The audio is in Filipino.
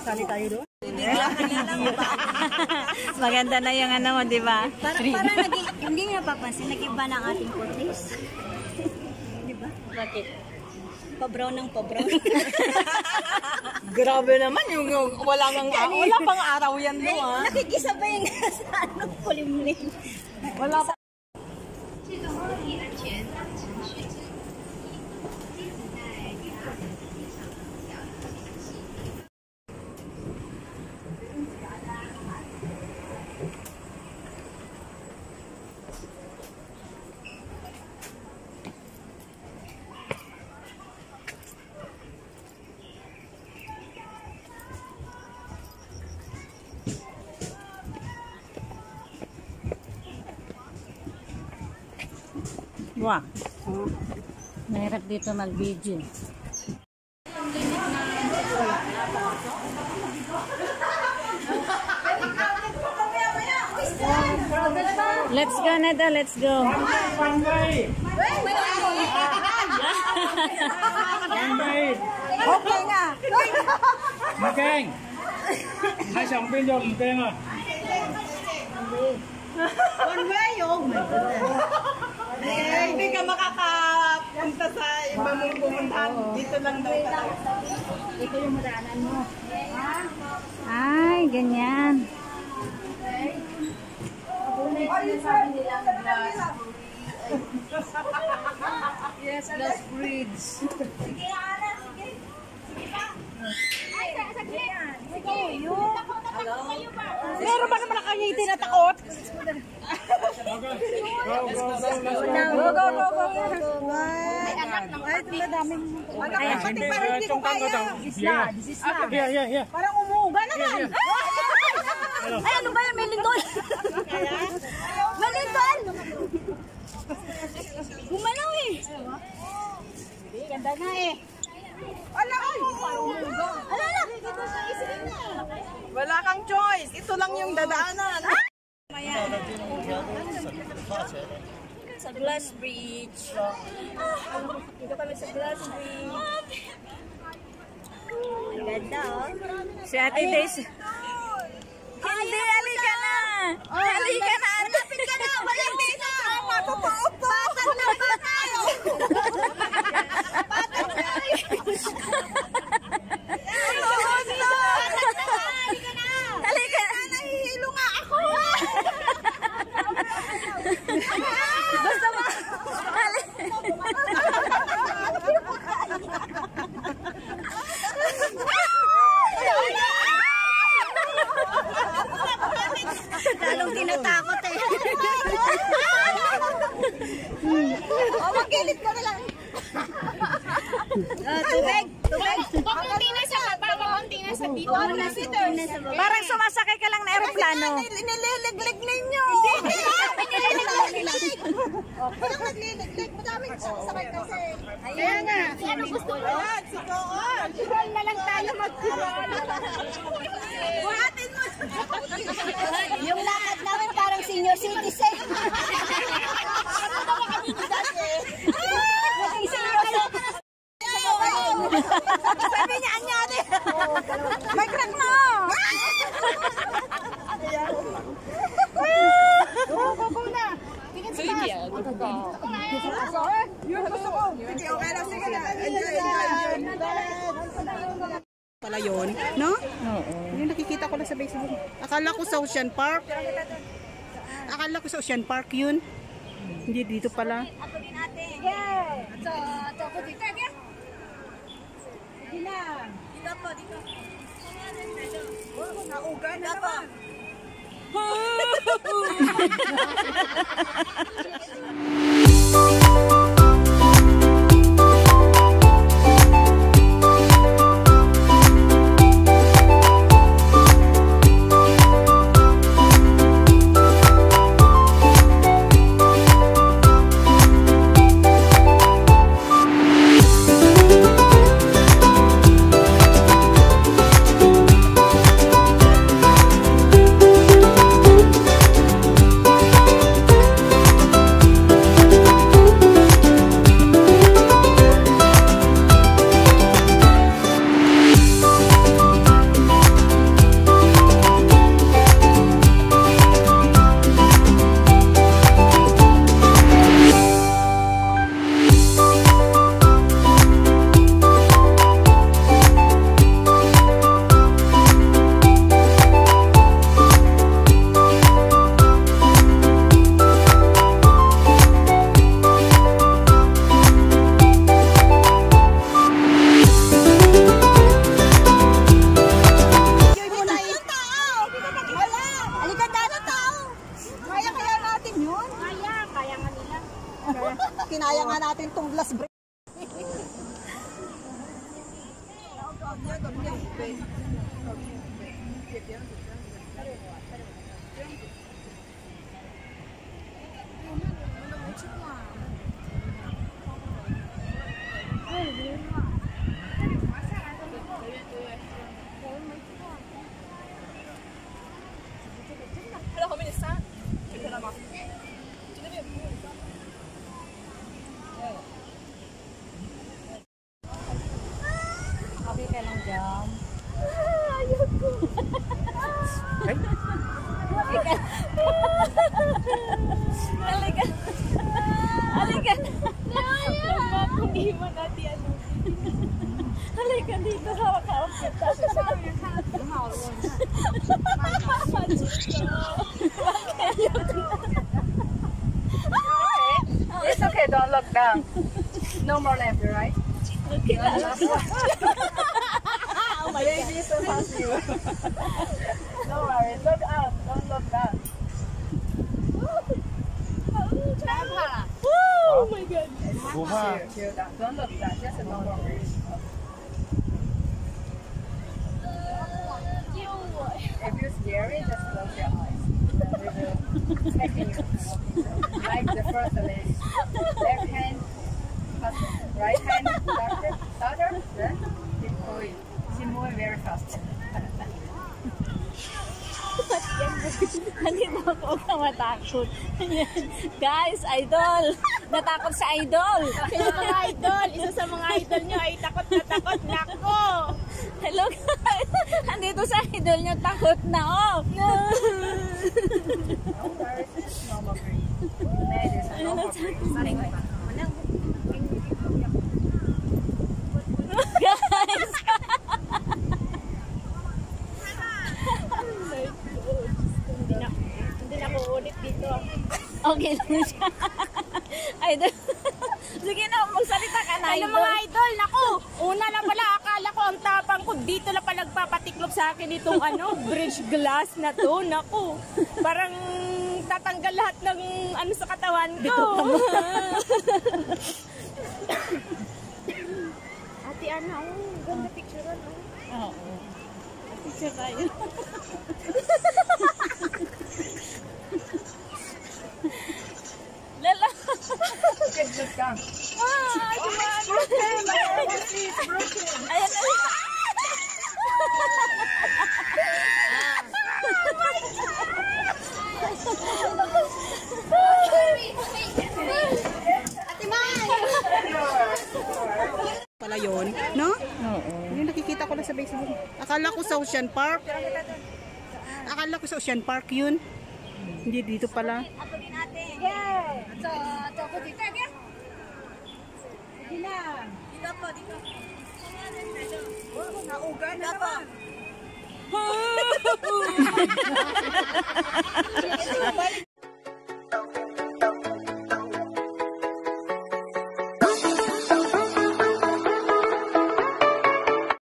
Sali tayo doon. Maganda na yung ano mo, di ba? Para hindi nyo napapansin, nag-iba na ang ating putis. Di ba? Bakit? Pa-brown ng pa-brown. Grabe naman yung wala pang araw yan doon, ha? Nakikisabay nga sa kulimlim. Wala pa. Wow. Mahirap dito mag-video. Let's go, Neda. Let's go. Okay nga. Keng. Hai sòng bên rồi, Keng à. One way, oh my goodness. Hindi ka makakapunta sa iba mong pumuntahan. Dito lang daw talaga. Ito yung madaanan mo. Ay, ganyan. Yes, Glass Bridge. Meron ba naman na kanya itinatakot? Go. Ay, madaming. Ay, pati parang hindi ko kaya. Here. Parang umuuga naman. Ay, ano ba yan? May lindol! May lindol! Gumalaw eh! Ganda na eh! Ala! Wala kang choice. Ito lang yung dadaanan. Sa Glass Bridge. Dito kami sa Glass Bridge. Ang ganda oh. Si Ate Daisy. Hindi, halika na! Halika na! Malapit ka na! Malapit na! Matotoo po! Patag na ba tayo? Patag na tayo! Halika na! Nahihilo nga ako! Basta mo! Lalong tinatakot eh. Magkilit ko na lang. Tubig! Pakunti na sa baba, pakunti na sa dito. Parang sumasakay ka lang na aeroplano. Nililiglig ninyo! Hindi! Nililiglig! Parang nagliliglig. Madaming sakay kasi. Kaya nga. Ano gusto mo? Roll na lang tayo mag-roll. Buhatin mo! Yung lakad namin parang senior citizen. Ano daw kami dati? Naging senior citizen. Sabi niya, anyari. May crack na. Go na. Tingin sa taas. Yun, gusto ko. Sige, okay lang. Sige na. Pala yun, no? Oo. Yung nakikita ko lang sa Facebook. Akala ko sa Ocean Park. Akala ko sa Ocean Park yun. Hindi dito pala. Ako din ate. Yeah. Ito ako dito. Sige na. Dito po, dito. Nauga na naman. Okay ka lang dyan. Halika. Halika. Hindi mo natin ano. Halika dito. Hawak-hawak kita. It's okay, don't look down. No more left, right? Okay lang. Baby, so fast you. No worries, look up, don't look down. Oh my God. Chill down. Don't look down, just a normal breathe. If you're scary, just close your eyes. Then we will taking you. Like the first lady. Left hand, right hand, starter, then keep going. She moving very fast. Hindi na ako matakot. Guys, idol. Natakot sa idol. Kaya mga idol, isa sa mga idol nyo ay takot na takot. Nako! Hello guys. Andito sa idol nyo, takot na oh. Don't worry, just normal breathe. That is a normal breathe. Guys. Hindi na ako ulit dito. Okay lang siya. Idol. Sige na, magsalita ka na, Ano idol. mga idol, naku! Una na pala, akala ko ang tapang ko. Dito na pala nagpapatiklop sa akin itong bridge glass na to. Naku! Parang tatanggal lahat ng ano sa katawan ko. Ate Ana, ganda picture ano. Oo. Picture tayo. Lala. Good, good, come. Ayan na. Pala yun, no? Oo. Yung nakikita ko lang sa Facebook. Akala ko sa Ocean Park. Akala ko sa Ocean Park yun. Hindi dito pala. Nauga na ba?